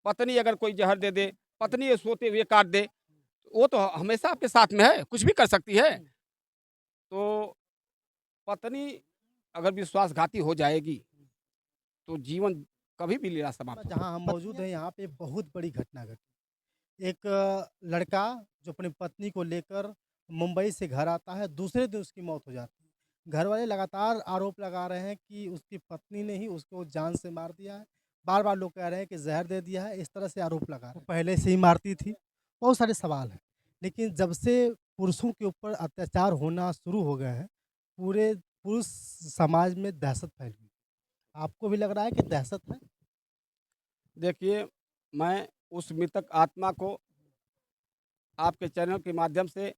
पत्नी अगर कोई जहर दे दे, पत्नी ये सोते हुए काट दे, वो तो हमेशा आपके साथ में है, कुछ भी कर सकती है। तो पत्नी अगर विश्वासघाती हो जाएगी, तो जीवन कभी भी लीला समाप्त हो जहाँ हम सकती मौजूद हैं यहाँ पे बहुत बड़ी घटना घटी। एक लड़का जो अपनी पत्नी को लेकर मुंबई से घर आता है, दूसरे दिन उसकी मौत हो जाती है। घरवाले लगातार आरोप लगा रहे हैं कि उसकी पत्नी ने ही उसको जान से मार दिया है। बार-बार लोग कह रहे हैं कि ज़हर दे दिया है, इस तरह से आरोप लगा रहे हैं। वो पहले से ही मारती थी, बहुत सारे सवाल हैं। लेकिन जब से पुरुषों के ऊपर अत्याचार होना शुरू हो गए हैं, पूरे पुरुष समाज में दहशत फैल गई। आपको भी लग रहा है कि दहशत है? है। देखिए, मैं उस मृतक आत्मा को आपके चैनल के माध्यम से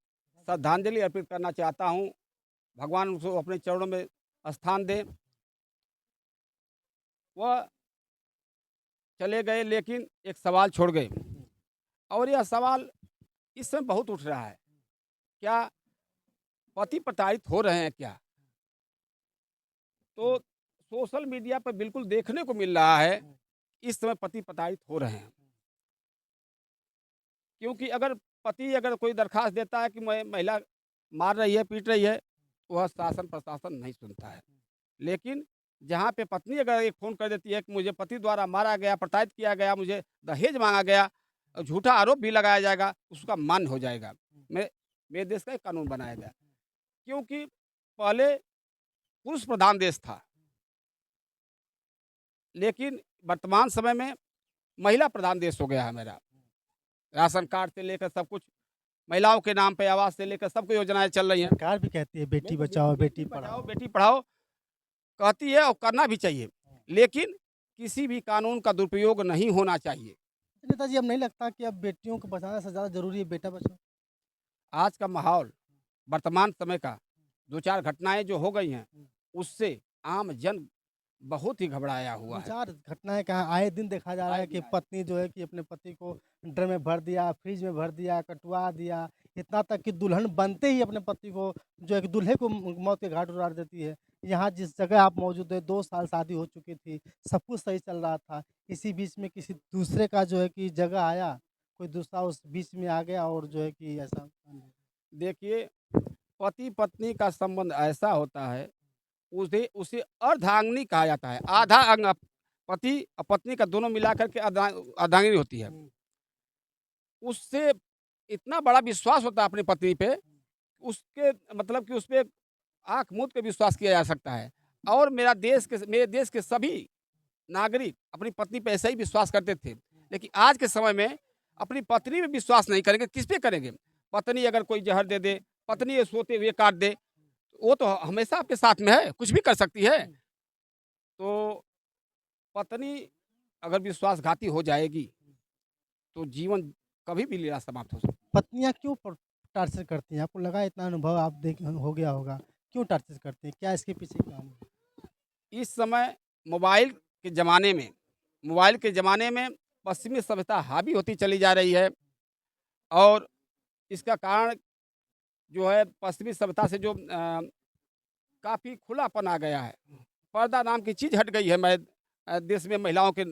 श्रद्धांजलि अर्पित करना चाहता हूँ। भगवान उसको अपने चरणों में स्थान दें। वह चले गए लेकिन एक सवाल छोड़ गए और यह सवाल इस समय बहुत उठ रहा है। क्या पति प्रताड़ित हो रहे हैं क्या? तो सोशल मीडिया पर बिल्कुल देखने को मिल रहा है, इस समय पति प्रताड़ित हो रहे हैं। क्योंकि अगर पति अगर कोई दरख़्वास्त देता है कि मैं महिला मार रही है, पीट रही है, वह शासन प्रशासन नहीं सुनता है। लेकिन जहाँ पे पत्नी अगर एक फ़ोन कर देती है कि मुझे पति द्वारा मारा गया, प्रताड़ित किया गया, मुझे दहेज माँगा गया, झूठा आरोप भी लगाया जाएगा, उसका मान हो जाएगा। मेरे देश का एक कानून बनाया गया। क्योंकि पहले पुरुष प्रधान देश था, लेकिन वर्तमान समय में महिला प्रधान देश हो गया है मेरा। राशन कार्ड से लेकर सब कुछ, महिलाओं के नाम पे आवास से लेकर सब योजनाएँ चल रही हैं। सरकार भी कहती है बेटी बिल्कुल, बचाओ, बिल्कुल, बेटी बेटी बचाओ, पढ़ाओ। बेटी पढ़ाओ कहती है और करना भी चाहिए। लेकिन किसी भी कानून का दुरुपयोग नहीं होना चाहिए। नेताजी अब नहीं लगता कि अब बेटियों को बचाना से ज़्यादा ज़रूरी है बेटा बचाओ? आज का माहौल, वर्तमान समय का 2-4 घटनाएँ जो हो गई हैं, उससे आम जन बहुत ही घबराया हुआ है। 2-4 घटनाएँ कहाँ आए दिन देखा जा रहा आए है कि दिन आए दिन। पत्नी जो है कि अपने पति को ड्रम में भर दिया, फ्रिज में भर दिया, कटवा दिया, इतना तक कि दुल्हन बनते ही अपने पति को जो है कि दूल्हे को मौत के घाट उतार देती है। यहाँ जिस जगह आप मौजूद हैं 2 साल शादी हो चुकी थी, सब कुछ सही चल रहा था। इसी बीच में किसी दूसरे का जो है कि जगह आया, कोई दूसरा उस बीच में आ गया और जो है कि ऐसा देखिए, पति-पत्नी का संबंध ऐसा होता है, उसे उसे अर्धांगिनी कहा जाता है। आधा अंग पति और पत्नी का दोनों मिलाकर के अर्धांगिनी होती है। उससे इतना बड़ा विश्वास होता है अपनी पत्नी पे, उसके मतलब कि उसपे आँख मूंद के विश्वास किया जा सकता है। और मेरे देश के सभी नागरिक अपनी पत्नी पे ऐसा ही विश्वास करते थे। लेकिन आज के समय में अपनी पत्नी पे विश्वास नहीं करेंगे, किस पे करेंगे? पत्नी अगर कोई जहर दे दे, पत्नी ये सोते हुए काट दे, वो तो हमेशा आपके साथ में है, कुछ भी कर सकती है। तो पत्नी अगर विश्वासघाती हो जाएगी, तो जीवन कभी भी लीला समाप्त हो सकती है। पत्नियाँ क्यों टॉर्चर करती हैं? आपको लगा इतना अनुभव आप देख हो गया होगा, क्यों टॉर्चर करती हैं? क्या इसके पीछे कारण है? इस समय मोबाइल के ज़माने में मोबाइल के ज़माने में पश्चिमी सभ्यता हावी होती चली जा रही है और इसका कारण जो है पश्चिमी सभ्यता से जो काफ़ी खुलापन आ गया है। पर्दा नाम की चीज़ हट गई है देश में महिलाओं के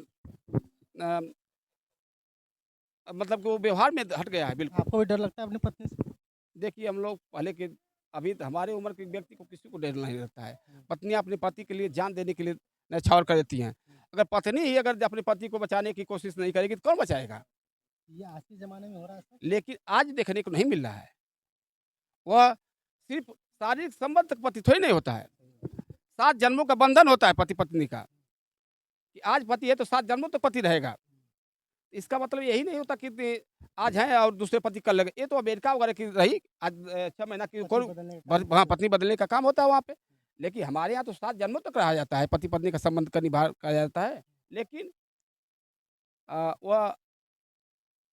मतलब कि वो व्यवहार में हट गया है बिल्कुल। आपको भी डर लगता है अपनी पत्नी से? देखिए हम लोग पहले के अभी तो हमारे उम्र के व्यक्ति को किसी को डर नहीं लगता है। पत्नियाँ अपने पति के लिए जान देने के लिए न्यौछावर कर देती हैं। अगर पत्नी ही अगर अपने पति को बचाने की कोशिश नहीं करेगी तो कौन बचाएगा? ये आज के ज़माने में हो रहा है सर? लेकिन आज देखने को नहीं मिल रहा है। वह सिर्फ़ शारीरिक संबंध तक पति थोड़ी नहीं होता है। 7 जन्मों का बंधन होता है पति-पत्नी का, कि आज पति है तो 7 जन्मों तक पति रहेगा। इसका मतलब यही नहीं होता कि आज हैं और दूसरे पति कल लगे। ये तो अमेरिका वगैरह की रही, आज 6 महीना की पत्नी कौन बदलने का काम हाँ, होता है। पत्नी बदलने का काम होता है वहाँ पे। लेकिन हमारे यहाँ तो 7 जन्मों तक रहा जाता है, पति-पत्नी का संबंध का निभा करा जाता है। लेकिन वह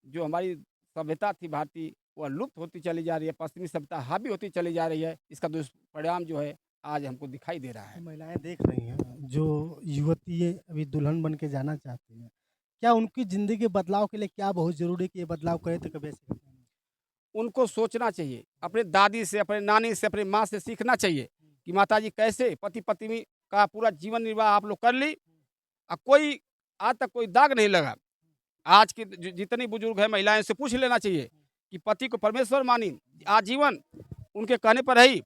जो हमारी सभ्यता थी भारतीय, वह लुप्त होती चली जा रही है, पश्चिमी सभ्यता हावी होती चली जा रही है। इसका दुष्परिणाम जो है, आज हमको दिखाई दे रहा जो है। महिलाएँ देख रही हैं, जो युवतियाँ अभी दुल्हन बन के जाना चाहती हैं, क्या उनकी ज़िंदगी के बदलाव के लिए क्या बहुत ज़रूरी है कि ये बदलाव करें तो कभी ऐसे घटना ना उनको सोचना चाहिए, अपने दादी से, अपने नानी से, अपनी माँ से सीखना चाहिए कि माताजी कैसे पति-पत्नी का पूरा जीवन निर्वाह आप लोग कर ली कोई आज तक कोई दाग नहीं लगा। आज के जितनी बुजुर्ग है महिलाएं से पूछ लेना चाहिए कि पति को परमेश्वर मानी, आजीवन उनके कहने पर ही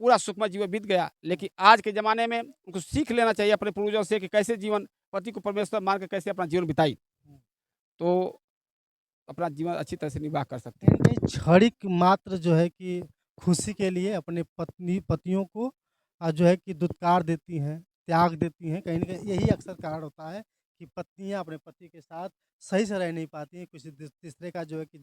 पूरा सुखमय जीवन बीत गया। लेकिन आज के ज़माने में उनको सीख लेना चाहिए अपने पूर्वजों से कि कैसे जीवन पति को परमेश्वर मान के कैसे अपना जीवन बिताई, तो अपना जीवन अच्छी तरह से निर्वाह कर सकते कहीं हैं। न कहीं क्षणिक मात्र जो है कि खुशी के लिए अपने पतियों को जो है कि दुत्कार देती हैं, त्याग देती हैं। कहीं न कहीं यही अक्सर कारण होता है कि पत्नियाँ अपने पति के साथ सही से रह नहीं पाती हैं। किसी तीसरे का जो है कि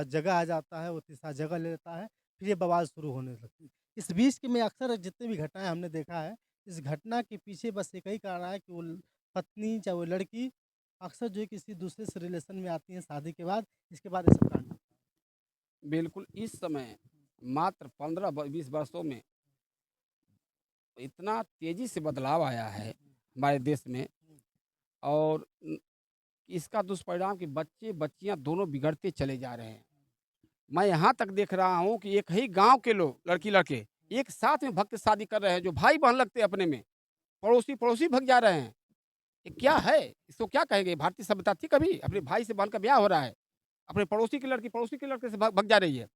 जगह आ जाता है, वो तीसरा जगह ले लेता है, फिर ये बवाल शुरू होने लगती है। इस बीच के में अक्सर जितनी भी घटनाएँ हमने देखा है, इस घटना के पीछे बस एक ही कारण है कि वो पत्नी चाहे वो लड़की अक्सर जो है किसी दूसरे से रिलेशन में आती हैं शादी के बाद, इसके बाद ये सब कांड होता है। बिल्कुल, इस समय मात्र 15-20 वर्षों में इतना तेज़ी से बदलाव आया है हमारे देश में, और इसका दुष्परिणाम कि बच्चे-बच्चियाँ दोनों बिगड़ते चले जा रहे हैं। मैं यहाँ तक देख रहा हूँ कि एक ही गाँव के लोग लड़की-लड़के एक साथ में भग के शादी कर रहे हैं, जो भाई-बहन लगते हैं अपने में, पड़ोसी-पड़ोसी भग जा रहे हैं। ये क्या है? इसको क्या कहेंगे? भारतीय सभ्यता थी कभी? अपने भाई से बहन का ब्याह हो रहा है, अपने पड़ोसी की लड़की पड़ोसी के लड़के से भग जा रही है।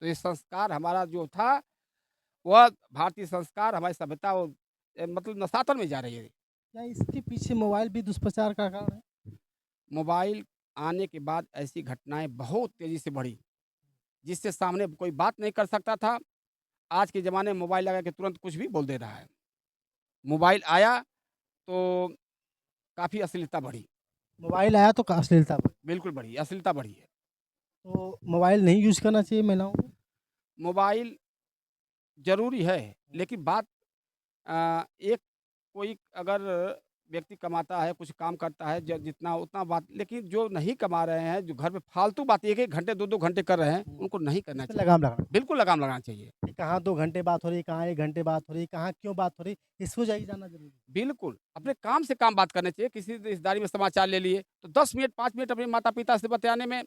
तो ये संस्कार हमारा जो था, वह भारतीय संस्कार हमारी सभ्यता वो मतलब नसातन में जा रही है। क्या इसके पीछे मोबाइल भी दुष्प्रचार का कारण है? मोबाइल आने के बाद ऐसी घटनाएँ बहुत तेज़ी से बढ़ी, जिससे सामने कोई बात नहीं कर सकता था। आज के ज़माने में मोबाइल लगा के तुरंत कुछ भी बोल दे रहा है। मोबाइल आया तो काफ़ी अश्लीलता बढ़ी, मोबाइल आया तो अश्लीलता बढ़ी। बिल्कुल बढ़ी, अश्लीलता बढ़ी है। तो मोबाइल नहीं यूज़ करना चाहिए महिलाओं को? मोबाइल ज़रूरी है, लेकिन बात एक कोई अगर व्यक्ति कमाता है, कुछ काम करता है, ज जितना उतना बात, लेकिन जो नहीं कमा रहे हैं, जो घर में फालतू बात 1-1 घंटे, 2-2 घंटे कर रहे हैं, उनको नहीं करना इस पे चाहिए। लगाम लगाना बिल्कुल लगाम लगाना चाहिए। कि कहाँ 2 घंटे बात हो रही है, कहाँ 1 घंटे बात हो रही है, कहाँ क्यों बात हो रही है, इसको जाके जानना ज़रूरी है। बिल्कुल, अपने काम से काम बात करना चाहिए। किसी रिश्तेदारी में समाचार ले लिए, तो 10 मिनट, 5 मिनट अपने माता-पिता से बतियाने में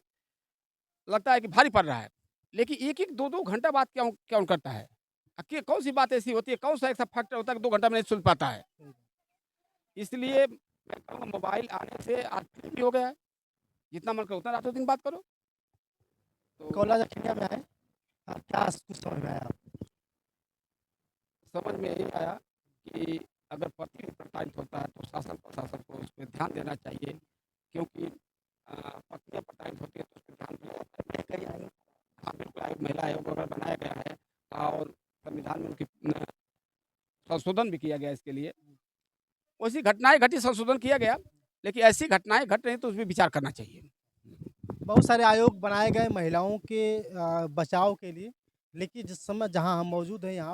लगता है कि भारी पड़ रहा है। लेकिन 1-1, 2-2 घंटा बात क्यों क्यों करता है? कौन-सी बात ऐसी होती है, कौन-सा ऐसा फैक्टर होता है कि 2 घंटा में नहीं सुन पाता है? सही बात। इसलिए मैं कहूँगा मोबाइल आने से आज फ्री भी हो गया है, जितना मन करे उतना रातों-दिन बात करो। तो कॉलेज अखिया में आए, क्या कुछ समझ में आया आपको? समझ में यही आया कि अगर पति प्रताड़ित होता है, तो शासन-प्रशासन को उस पे ध्यान देना चाहिए, क्योंकि पत्नियाँ प्रताड़ित होती हैं तो उस पे ध्यान दिया जाता है। कई आयोग, हाँ, बिल्कुल आयोग, महिला आयोग वगैरह बनाया गया है, और संविधान में उनकी संशोधन भी किया गया इसके लिए। वैसी घटनाएँ घटी, संशोधन किया गया, लेकिन ऐसी घटनाएँ घट रही हैं तो उसपे विचार करना चाहिए। बहुत सारे आयोग बनाए गए महिलाओं के बचाव के लिए, लेकिन जिस समय जहाँ हम मौजूद हैं यहाँ